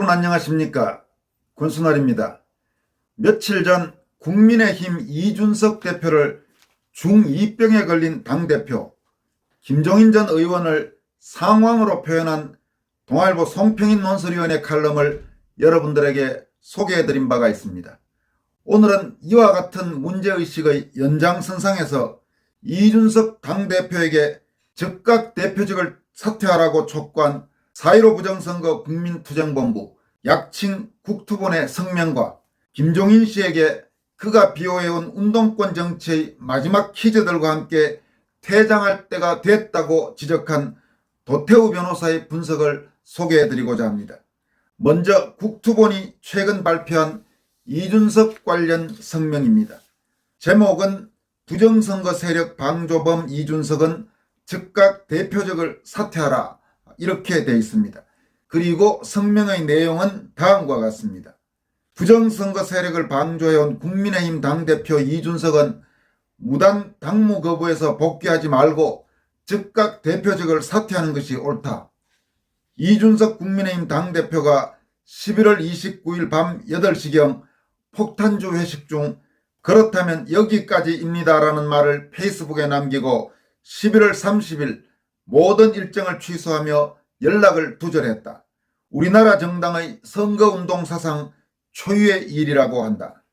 여러분 안녕하십니까? 권순월입니다. 며칠 전 국민의힘 이준석 대표를 중2병에 걸린 당대표 김종인 전 의원을 상황으로 표현한 동아일보 송평인 논설위원의 칼럼을 여러분들에게 소개해드린 바가 있습니다. 오늘은 이와 같은 문제의식의 연장선상에서 이준석 당대표에게 즉각 대표직을 사퇴하라고 촉구한 4.15 부정선거 국민투쟁본부 약칭 국투본의 성명과 김종인 씨에게 그가 비호해온 운동권 정치의 마지막 키즈들과 함께 퇴장할 때가 됐다고 지적한 도태우 변호사의 분석을 소개해드리고자 합니다. 먼저 국투본이 최근 발표한 이준석 관련 성명입니다. 제목은 부정선거 세력 방조범 이준석은 즉각 대표직을 사퇴하라, 이렇게 되어 있습니다. 그리고 성명의 내용은 다음과 같습니다. 부정선거 세력을 방조해온 국민의힘 당대표 이준석은 무단 당무 거부에서 복귀하지 말고 즉각 대표직을 사퇴하는 것이 옳다. 이준석 국민의힘 당대표가 11월 29일 밤 8시경 폭탄주 회식 중 그렇다면 여기까지입니다라는 말을 페이스북에 남기고 11월 30일 모든 일정을 취소하며 연락을 두절했다. 우리나라 정당의 선거운동 사상 초유의 일이라고 한다.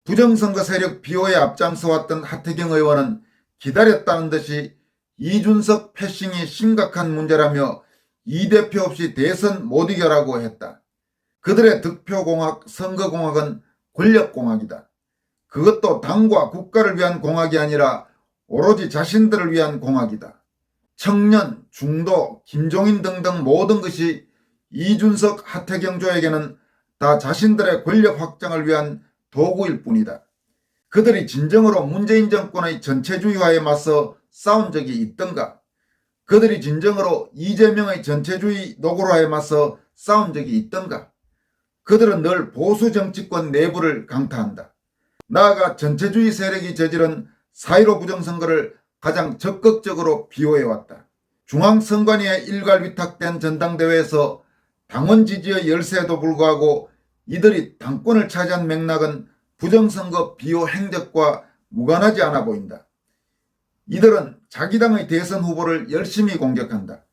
부정선거 세력 비호에 앞장서왔던 하태경 의원은 기다렸다는 듯이 이준석 패싱이 심각한 문제라며 이 대표 없이 대선 못 이겨라고 했다. 그들의 득표공학, 선거공학은 권력공학이다. 그것도 당과 국가를 위한 공학이 아니라 오로지 자신들을 위한 공학이다. 청년, 중도, 김종인 등등 모든 것이 이준석, 하태경조에게는 다 자신들의 권력 확장을 위한 도구일 뿐이다. 그들이 진정으로 문재인 정권의 전체주의화에 맞서 싸운 적이 있던가? 그들이 진정으로 이재명의 전체주의 노골화에 맞서 싸운 적이 있던가? 그들은 늘 보수 정치권 내부를 강타한다. 나아가 전체주의 세력이 저지른 4.15 부정선거를 가장 적극적으로 비호해왔다. 중앙선관위에 일괄 위탁된 전당대회에서 당원 지지의 열세에도 불구하고 이들이 당권을 차지한 맥락은 부정선거 비호 행적과 무관하지 않아 보인다. 이들은 자기 당의 대선 후보를 열심히 공격한다.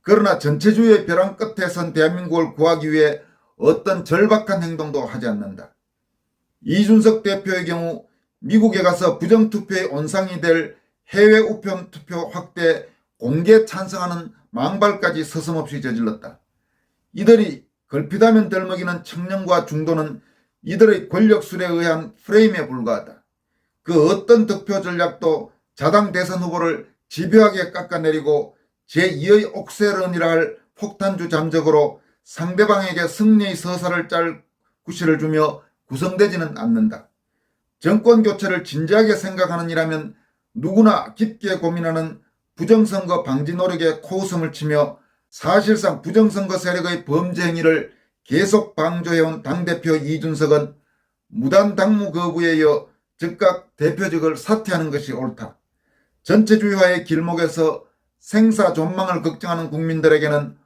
그러나 전체주의의 벼랑 끝에 선 대한민국을 구하기 위해 어떤 절박한 행동도 하지 않는다. 이준석 대표의 경우 미국에 가서 부정투표의 온상이 될 해외 우편 투표 확대 공개 찬성하는 망발까지 서슴없이 저질렀다. 이들이 걸핏하면 덜먹이는 청년과 중도는 이들의 권력술에 의한 프레임에 불과하다. 그 어떤 득표 전략도 자당 대선 후보를 집요하게 깎아내리고 제2의 옥세런이라 할 폭탄주 잠적으로 상대방에게 승리의 서사를 짤 구실을 주며 구성되지는 않는다. 정권 교체를 진지하게 생각하는 이라면 누구나 깊게 고민하는 부정선거 방지 노력에 코웃음을 치며 사실상 부정선거 세력의 범죄 행위를 계속 방조해온 당대표 이준석은 무단 당무 거부에 이어 즉각 대표직을 사퇴하는 것이 옳다. 전체주의화의 길목에서 생사존망을 걱정하는 국민들에게는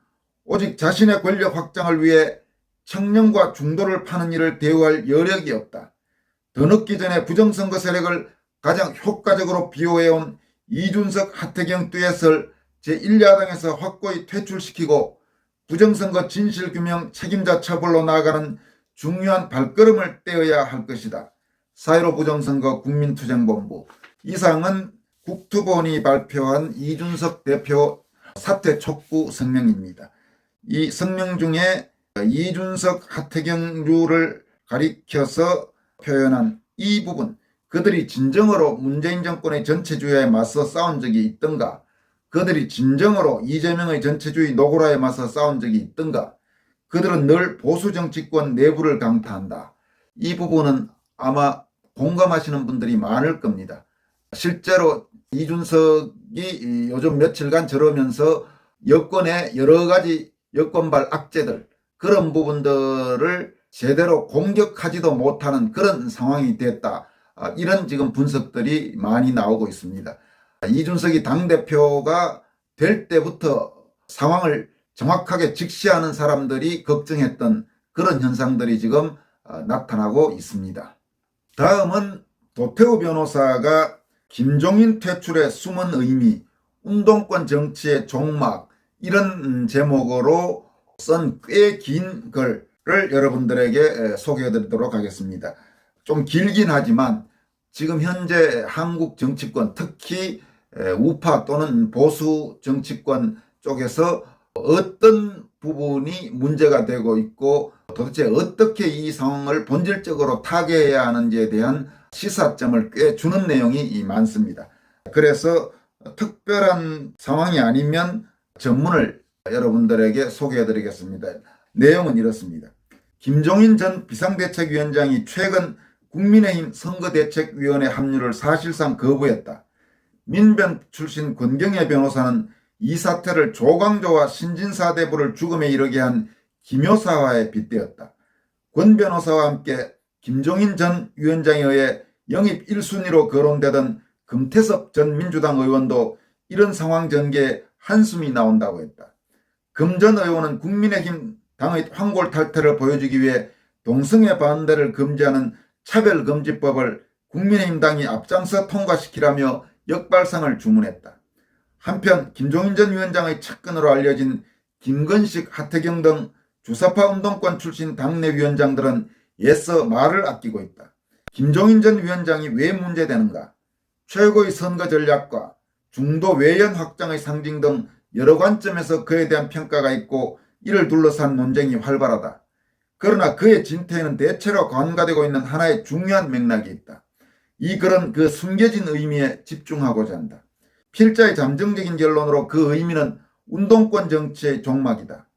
오직 자신의 권력 확장을 위해 청년과 중도를 파는 일을 대우할 여력이 없다. 더 늦기 전에 부정선거 세력을 가장 효과적으로 비호해온 이준석, 하태경 듀엣을 제1야당에서 확고히 퇴출시키고 부정선거 진실규명 책임자 처벌로 나아가는 중요한 발걸음을 떼어야 할 것이다. 4.15 부정선거 국민투쟁본부. 이상은 국투본이 발표한 이준석 대표 사퇴 촉구 성명입니다. 이 성명 중에 이준석, 하태경류를 가리켜서 표현한 이 부분, 그들이 진정으로 문재인 정권의 전체주의에 맞서 싸운 적이 있던가? 그들이 진정으로 이재명의 전체주의 노골화에 맞서 싸운 적이 있던가? 그들은 늘 보수 정치권 내부를 강타한다. 이 부분은 아마 공감하시는 분들이 많을 겁니다. 실제로 이준석이 요즘 며칠간 저러면서 여권의 여러 가지 여권발 악재들, 그런 부분들을 제대로 공격하지도 못하는 그런 상황이 됐다. 이런 지금 분석들이 많이 나오고 있습니다. 이준석이 당대표가 될 때부터 상황을 정확하게 직시하는 사람들이 걱정했던 그런 현상들이 지금 나타나고 있습니다. 다음은 도태우 변호사가 김종인 퇴출의 숨은 의미, 운동권 정치의 종막, 이런 제목으로 쓴 꽤 긴 글을 여러분들에게 소개해 드리도록 하겠습니다. 좀 길긴 하지만 지금 현재 한국 정치권, 특히 우파 또는 보수 정치권 쪽에서 어떤 부분이 문제가 되고 있고 도대체 어떻게 이 상황을 본질적으로 타개해야 하는지에 대한 시사점을 꽤 주는 내용이 많습니다. 그래서 특별한 상황이 아니면 전문을 여러분들에게 소개해 드리겠습니다. 내용은 이렇습니다. 김종인 전 비상대책위원장이 최근 국민의힘 선거대책위원회 합류를 사실상 거부했다. 민변 출신 권경애 변호사는 이 사태를 조광조와 신진사 대부를 죽음에 이르게 한 기묘사화에 빗대었다. 권 변호사와 함께 김종인 전 위원장에 의해 영입 1순위로 거론되던 금태섭 전 민주당 의원도 이런 상황 전개에 한숨이 나온다고 했다. 금 전 의원은 국민의힘 당의 황골탈퇴를 보여주기 위해 동성애 반대를 금지하는 차별금지법을 국민의힘 당이 앞장서 통과시키라며 역발상을 주문했다. 한편 김종인 전 위원장의 측근으로 알려진 김건식, 하태경 등 주사파 운동권 출신 당내 위원장들은 애써 말을 아끼고 있다. 김종인 전 위원장이 왜 문제되는가? 최고의 선거 전략과 중도 외연 확장의 상징 등 여러 관점에서 그에 대한 평가가 있고 이를 둘러싼 논쟁이 활발하다. 그러나 그의 진퇴에는 대체로 관가되고 있는 하나의 중요한 맥락이 있다. 이 글은 그 숨겨진 의미에 집중하고자 한다. 필자의 잠정적인 결론으로 그 의미는 운동권 정치의 종막이다.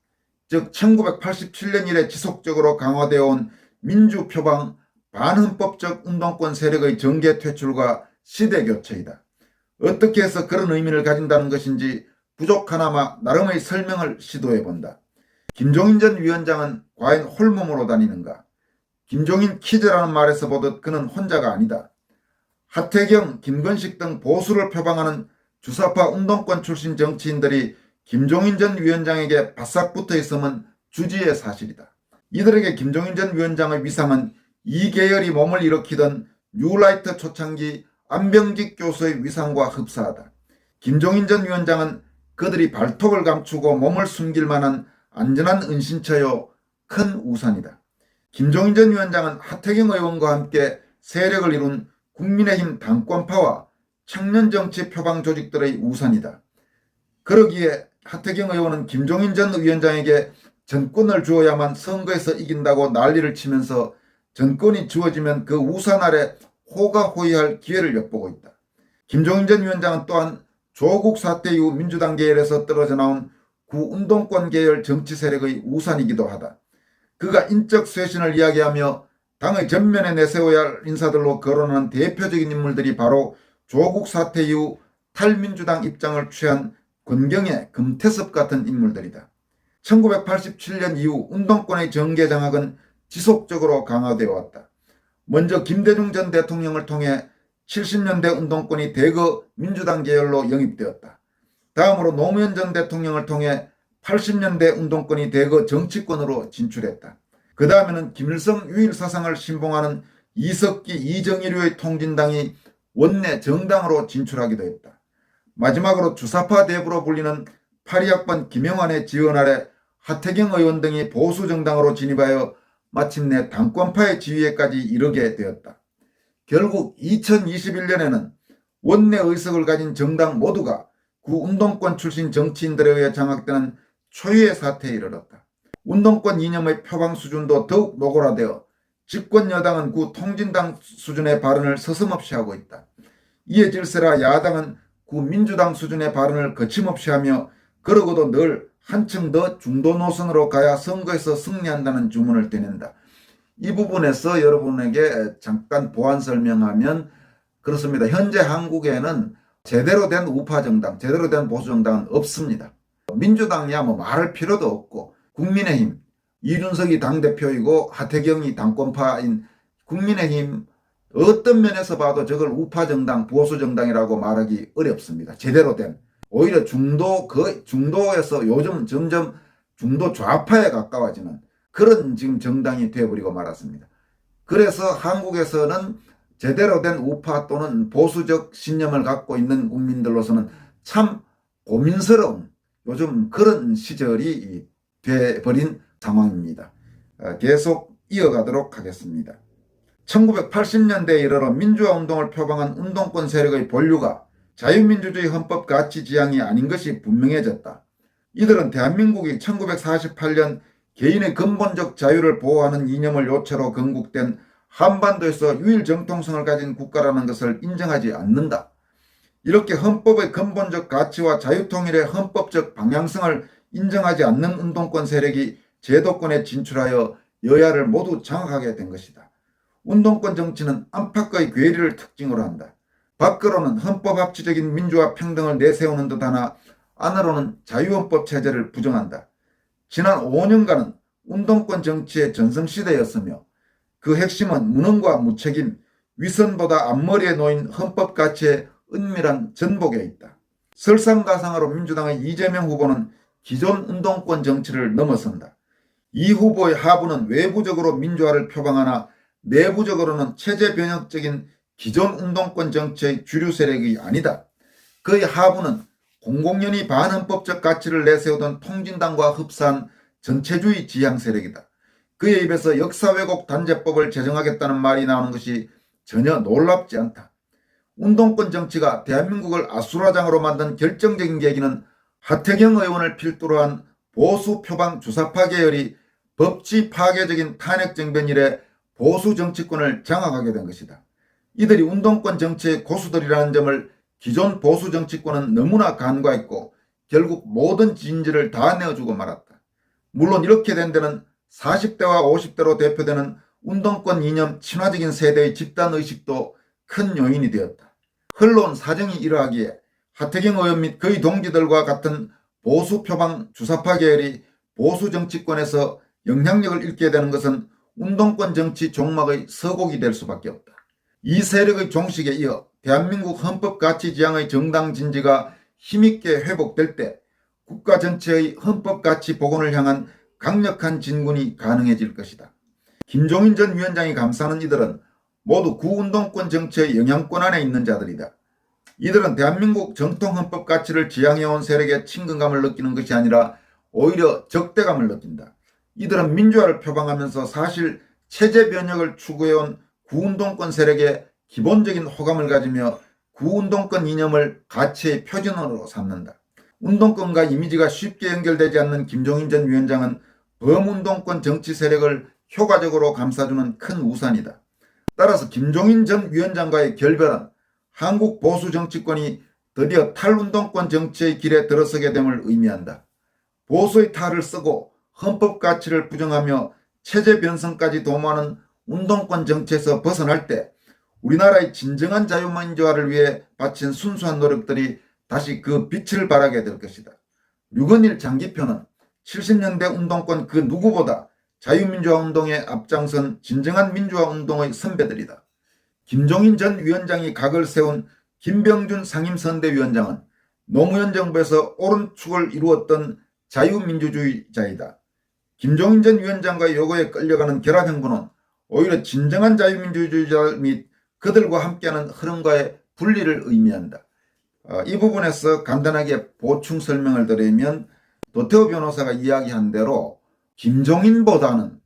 즉 1987년 이래 지속적으로 강화되어 온 민주표방 반헌법적 운동권 세력의 정계 퇴출과 시대 교체이다. 어떻게 해서 그런 의미를 가진다는 것인지 부족하나마 나름의 설명을 시도해 본다. 김종인 전 위원장은 과연 홀몸으로 다니는가? 김종인 키즈라는 말에서 보듯 그는 혼자가 아니다. 하태경, 김건식 등 보수를 표방하는 주사파 운동권 출신 정치인들이 김종인 전 위원장에게 바싹 붙어 있음은 주지의 사실이다. 이들에게 김종인 전 위원장의 위상은 이 계열이 몸을 일으키던 뉴라이트 초창기 안병직 교수의 위상과 흡사하다. 김종인 전 위원장은 그들이 발톱을 감추고 몸을 숨길 만한 안전한 은신처요 큰 우산이다. 김종인 전 위원장은 하태경 의원과 함께 세력을 이룬 국민의힘 당권파와 청년정치 표방 조직들의 우산이다. 그러기에 하태경 의원은 김종인 전 위원장에게 전권을 주어야만 선거에서 이긴다고 난리를 치면서 전권이 주어지면 그 우산 아래 호가호위할 기회를 엿보고 있다. 김종인 전 위원장은 또한 조국 사태 이후 민주당 계열에서 떨어져 나온 구운동권 계열 정치 세력의 우산이기도 하다. 그가 인적 쇄신을 이야기하며 당의 전면에 내세워야 할 인사들로 거론하는 대표적인 인물들이 바로 조국 사태 이후 탈민주당 입장을 취한 권경애, 금태섭 같은 인물들이다. 1987년 이후 운동권의 정계 장악은 지속적으로 강화되어 왔다. 먼저 김대중 전 대통령을 통해 70년대 운동권이 대거 민주당 계열로 영입되었다. 다음으로 노무현 전 대통령을 통해 80년대 운동권이 대거 정치권으로 진출했다. 그 다음에는 김일성 유일 사상을 신봉하는 이석기, 이정일류의 통진당이 원내 정당으로 진출하기도 했다. 마지막으로 주사파 대부로 불리는 82학번 김영환의 지원 아래 하태경 의원 등이 보수 정당으로 진입하여 마침내 당권파의 지위에까지 이르게 되었다. 결국 2021년에는 원내 의석을 가진 정당 모두가 구운동권 출신 정치인들에 의해 장악되는 초유의 사태에 이르렀다. 운동권 이념의 표방 수준도 더욱 노골화되어 집권 여당은 구 통진당 수준의 발언을 서슴없이 하고 있다. 이에 질세라 야당은 구 민주당 수준의 발언을 거침없이 하며 그러고도 늘 한층 더 중도 노선으로 가야 선거에서 승리한다는 주문을 떼낸다. 이 부분에서 여러분에게 잠깐 보완 설명하면 그렇습니다. 현재 한국에는 제대로 된 우파 정당, 제대로 된 보수 정당은 없습니다. 민주당이야 뭐 말할 필요도 없고 국민의힘, 이준석이 당대표이고 하태경이 당권파인 국민의힘 어떤 면에서 봐도 저걸 우파 정당, 보수 정당이라고 말하기 어렵습니다. 제대로 된. 오히려 중도에서 요즘 점점 중도 좌파에 가까워지는 그런 지금 정당이 되어버리고 말았습니다. 그래서 한국에서는 제대로 된 우파 또는 보수적 신념을 갖고 있는 국민들로서는 참 고민스러운 요즘 그런 시절이 돼버린 상황입니다. 계속 이어가도록 하겠습니다. 1980년대에 이르러 민주화 운동을 표방한 운동권 세력의 본류가 자유민주주의 헌법 가치 지향이 아닌 것이 분명해졌다. 이들은 대한민국이 1948년 개인의 근본적 자유를 보호하는 이념을 요체로 건국된 한반도에서 유일 정통성을 가진 국가라는 것을 인정하지 않는다. 이렇게 헌법의 근본적 가치와 자유통일의 헌법적 방향성을 인정하지 않는 운동권 세력이 제도권에 진출하여 여야를 모두 장악하게 된 것이다. 운동권 정치는 안팎의 괴리를 특징으로 한다. 밖으로는 헌법합치적인 민주화 평등을 내세우는 듯하나 안으로는 자유헌법 체제를 부정한다. 지난 5년간은 운동권 정치의 전성시대였으며 그 핵심은 무능과 무책임, 위선보다 앞머리에 놓인 헌법 가치의 은밀한 전복에 있다. 설상가상으로 민주당의 이재명 후보는 기존 운동권 정치를 넘어선다. 이 후보의 하부는 외부적으로 민주화를 표방하나 내부적으로는 체제 변혁적인 기존 운동권 정치의 주류 세력이 아니다. 그의 하부는 공공연히 반헌법적 가치를 내세우던 통진당과 흡사한 전체주의 지향 세력이다. 그의 입에서 역사 왜곡 단죄법을 제정하겠다는 말이 나오는 것이 전혀 놀랍지 않다. 운동권 정치가 대한민국을 아수라장으로 만든 결정적인 계기는 하태경 의원을 필두로 한 보수 표방 주사파 계열이 법치 파괴적인 탄핵 정변 이래 보수 정치권을 장악하게 된 것이다. 이들이 운동권 정치의 고수들이라는 점을 기존 보수 정치권은 너무나 간과했고 결국 모든 진지를 다 내어주고 말았다. 물론 이렇게 된 데는 40대와 50대로 대표되는 운동권 이념 친화적인 세대의 집단의식도 큰 요인이 되었다. 흘러온 사정이 이러하기에 하태경 의원 및 그의 동지들과 같은 보수 표방 주사파 계열이 보수 정치권에서 영향력을 잃게 되는 것은 운동권 정치 종막의 서곡이 될 수밖에 없다. 이 세력의 종식에 이어 대한민국 헌법 가치 지향의 정당 진지가 힘있게 회복될 때 국가 전체의 헌법 가치 복원을 향한 강력한 진군이 가능해질 것이다. 김종인 전 위원장이 감싸는 이들은 모두 구운동권 정치의 영향권 안에 있는 자들이다. 이들은 대한민국 정통 헌법 가치를 지향해온 세력의 친근감을 느끼는 것이 아니라 오히려 적대감을 느낀다. 이들은 민주화를 표방하면서 사실 체제 변혁을 추구해온 구운동권 세력에 기본적인 호감을 가지며 구운동권 이념을 가치의 표준어로 삼는다. 운동권과 이미지가 쉽게 연결되지 않는 김종인 전 위원장은 범운동권 정치 세력을 효과적으로 감싸주는 큰 우산이다. 따라서 김종인 전 위원장과의 결별은 한국 보수 정치권이 드디어 탈운동권 정치의 길에 들어서게 됨을 의미한다. 보수의 탈을 쓰고 헌법 가치를 부정하며 체제 변성까지 도모하는 운동권 정치에서 벗어날 때 우리나라의 진정한 자유민주화를 위해 바친 순수한 노력들이 다시 그 빛을 발하게 될 것이다. 류건일 장기표는 70년대 운동권 그 누구보다 자유민주화 운동에 앞장선 진정한 민주화 운동의 선배들이다. 김종인 전 위원장이 각을 세운 김병준 상임선대위원장은 노무현 정부에서 옳은 축을 이루었던 자유민주주의자이다. 김종인 전 위원장과의 요구에 끌려가는 결합행보는 오히려 진정한 자유민주주의자 및 그들과 함께하는 흐름과의 분리를 의미한다. 이 부분에서 간단하게 보충 설명을 드리면 도태우 변호사가 이야기한 대로 김종인보다는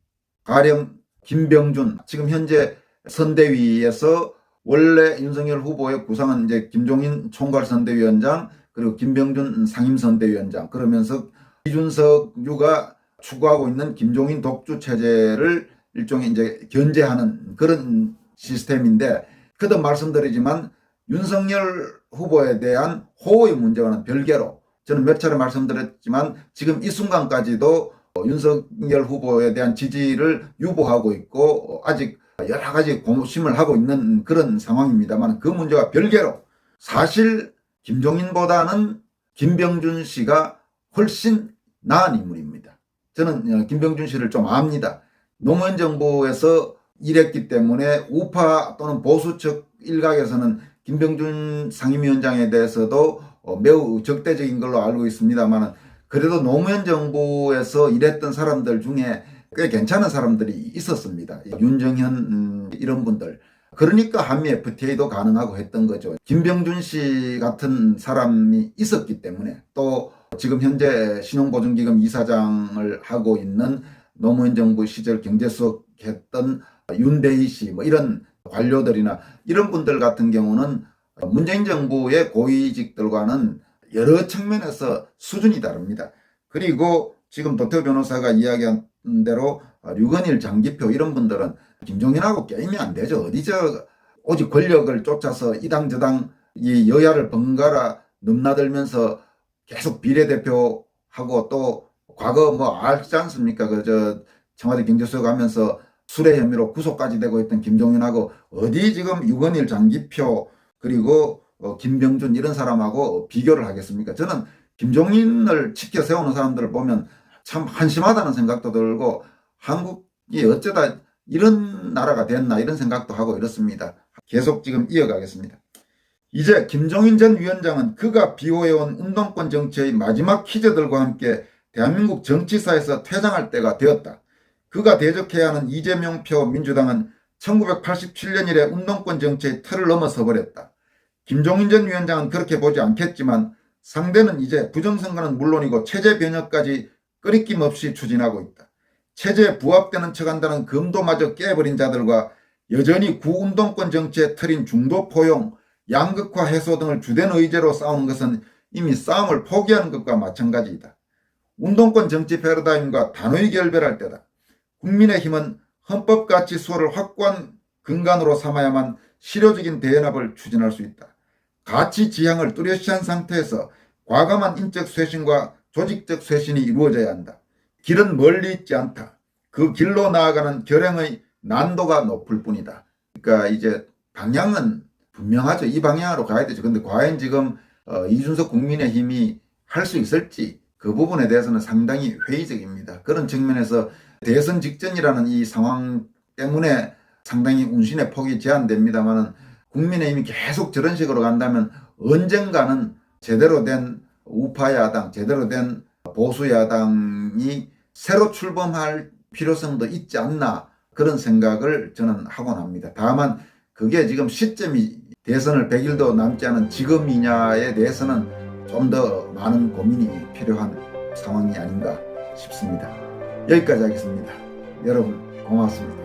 가령 김병준 지금 현재 선대위에서 원래 윤석열 후보의 구상은 이제 김종인 총괄선대위원장 그리고 김병준 상임선대위원장 그러면서 이준석류가 추구하고 있는 김종인 독주 체제를 일종의 이제 견제하는 그런 시스템인데 그도 말씀드리지만 윤석열 후보에 대한 호의 문제와는 별개로 저는 몇 차례 말씀드렸지만 지금 이 순간까지도 윤석열 후보에 대한 지지를 유보하고 있고 아직 여러 가지 고심을 하고 있는 그런 상황입니다만 그 문제와 별개로 사실 김종인보다는 김병준 씨가 훨씬 나은 인물입니다. 저는 김병준 씨를 좀 압니다. 노무현 정부에서 일했기 때문에 우파 또는 보수측 일각에서는 김병준 상임위원장에 대해서도 매우 적대적인 걸로 알고 있습니다만 그래도 노무현 정부에서 일했던 사람들 중에 꽤 괜찮은 사람들이 있었습니다. 윤정현 이런 분들. 그러니까 한미 FTA도 가능하고 했던 거죠. 김병준 씨 같은 사람이 있었기 때문에, 또 지금 현재 신용보증기금 이사장을 하고 있는 노무현 정부 시절 경제수석 했던 윤대희 씨, 뭐 이런 관료들이나 이런 분들 같은 경우는 문재인 정부의 고위직들과는 여러 측면에서 수준이 다릅니다. 그리고 지금 도태우 변호사가 이야기한 대로 류건일, 장기표 이런 분들은 김종인하고 게임이 안 되죠. 오직 권력을 쫓아서 이당 저당 이 여야를 번갈아 넘나들면서 계속 비례대표하고, 또 과거 뭐 알지 않습니까? 청와대 경제수석 하면서 술의 혐의로 구속까지 되고 있던 김종인하고 어디 지금 유건일, 장기표 그리고 김병준 이런 사람하고 비교를 하겠습니까? 저는 김종인을 치켜 세우는 사람들을 보면 참 한심하다는 생각도 들고, 한국이 어쩌다 이런 나라가 됐나 이런 생각도 하고 이렇습니다. 계속 지금 이어가겠습니다. 이제 김종인 전 위원장은 그가 비호해온 운동권 정치의 마지막 키즈들과 함께 대한민국 정치사에서 퇴장할 때가 되었다. 그가 대적해야 하는 이재명표 민주당은 1987년 이래 운동권 정치의 틀을 넘어서 버렸다. 김종인 전 위원장은 그렇게 보지 않겠지만 상대는 이제 부정선거는 물론이고 체제 변혁까지 끊임낌 없이 추진하고 있다. 체제에 부합되는 척한다는 금도마저 깨버린 자들과 여전히 구운동권 정치의 틀인 중도 포용, 양극화 해소 등을 주된 의제로 싸우는 것은 이미 싸움을 포기하는 것과 마찬가지이다. 운동권 정치 패러다임과 단호히 결별할 때다. 국민의힘은 헌법가치 수호를 확고한 근간으로 삼아야만 실효적인 대연합을 추진할 수 있다. 가치 지향을 뚜렷이한 상태에서 과감한 인적 쇄신과 조직적 쇄신이 이루어져야 한다. 길은 멀리 있지 않다. 그 길로 나아가는 결행의 난도가 높을 뿐이다. 그러니까 이제 방향은 분명하죠. 이 방향으로 가야 되죠. 근데 과연 지금 이준석 국민의힘이 할 수 있을지, 그 부분에 대해서는 상당히 회의적입니다. 그런 측면에서 대선 직전이라는 이 상황 때문에 상당히 운신의 폭이 제한됩니다만, 국민의힘이 계속 저런 식으로 간다면 언젠가는 제대로 된 우파야당, 제대로 된 보수야당이 새로 출범할 필요성도 있지 않나, 그런 생각을 저는 하곤 합니다. 다만 그게 지금 시점이 대선을 100일도 남지 않은 지금이냐에 대해서는 좀 더 많은 고민이 필요한 상황이 아닌가 싶습니다. 여기까지 하겠습니다. 여러분 고맙습니다.